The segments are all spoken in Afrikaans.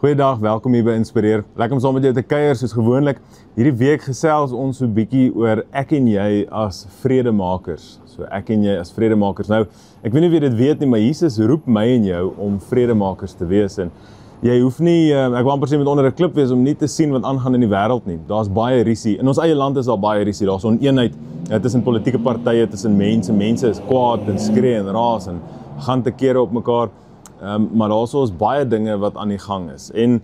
Goeiedag, welkom hier by Inspireer. Lekker om saam met jou te kuier soos gewoonlik. Hierdie week gesels ons so 'n bietjie oor ek en jy as vredemakers. So ek en jy as vredemakers. Nou, ek weet nie of jy dit weet nie, maar Jesus roep my en jou om vredemakers te wees en jy hoef nie, ek wil amper sê met onder 'n klip wees om nie te sien wat aangaan in die wêreld nie. Daar's baie risie. In ons eie land is daar baie risie. Daar's oneenheid tussen politieke partye, tussen mense. Mense is kwaad en skree en raas en gaan te kere op mekaar. Maar daar's ons baie dinge wat aan die gang is. En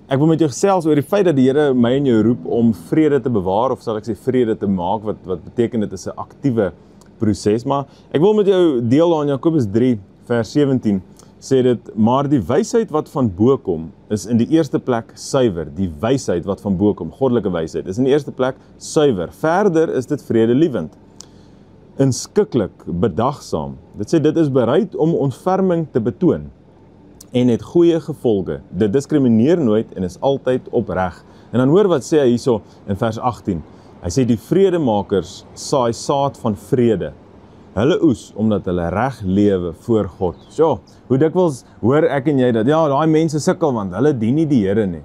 ek wil met jou gesels oor die feit dat die Here my en jou roep om vrede te bewaar, of sal ek sê vrede te maak, wat beteken dit is 'n aktiewe proses. Maar ek wil met jou deel aan Jakobus 3 vers 17 sê dit, maar die wysheid wat van bo kom is in die eerste plek suiwer. Die wysheid wat van bo kom, goddelike wysheid, is in die eerste plek suiwer. Verder is dit vredelievend, inskikkelik, bedagsaam. Dit sê dit is bereid om ontferming te betoon en het goeie gevolge. Dit diskrimineer nooit en is altyd opreg. En dan hoor wat sê hy hierso in vers 18. Hy sê die vredemakers saai saad van vrede. Hulle oes omdat hulle reg lewe voor God. So, hoe dikwels hoor ek en jy dat ja, daai mense sukkel want hulle dien nie die Here nie.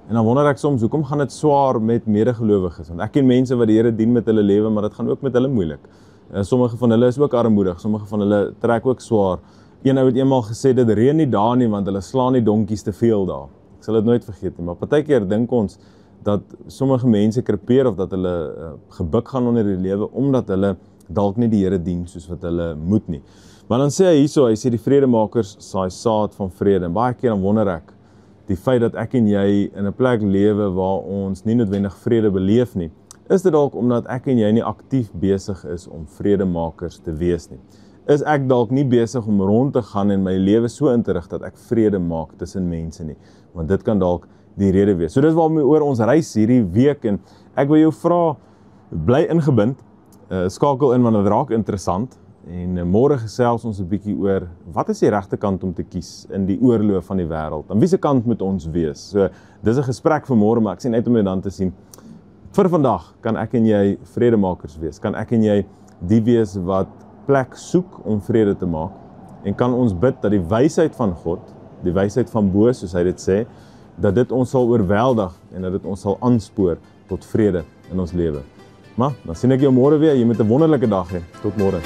En dan wonder ek soms hoekom gaan dit swaar met medegelowiges? Want ek ken mense wat die Here dien met hulle lewe, maar dit gaan ook met hulle moeilik. Sommige van hulle is ook armoedig, sommige van hulle trek ook swaar. Een ou het eenmaal gesê, dit reën nie daar nie, want hulle slaan die donkies te veel daar. Ek sal dit nooit vergeet nie, maar partykeer dink ons dat sommige mense krepeer of dat hulle gebuk gaan onder die lewe, omdat hulle dalk nie die Here dien soos wat hulle moet nie. Maar dan sê hy hierso, hy sê die vredemakers saai saad van vrede. En baie keer dan wonder ek, die feit dat ek en jy in 'n plek lewe waar ons nie noodwendig vrede beleef nie, is dit dalk omdat ek en jy nie aktief besig is om vredemakers te wees nie? Is ek dalk nie besig om rond te gaan en my lewe so in te rig dat ek vrede maak tussen mense nie? Want dit kan dalk die rede wees. So dis waarom oor ons reis hierdie week en ek wil jou vra, bly ingebind, skakel in want dit raak interessant en môre gesels ons 'n bietjie oor wat is die regte kant om te kies in die oorlog van die wêreld? Aan wiese kant moet ons wees? So dis 'n gesprek vir môre, maar ek sien uit om dit dan te sien. Vir vandag kan ek en jy vredemakers wees. Kan ek en jy die wees wat plek soek om vrede te maak en kan ons bid dat die wysheid van God, die wysheid van bo, soos hy dit sê, dat dit ons sal oorweldig en dat dit ons sal aanspoor tot vrede in ons lewe. Maar dan sien ek jou môre weer. Jy moet 'n wonderlike dag hê. Tot môre.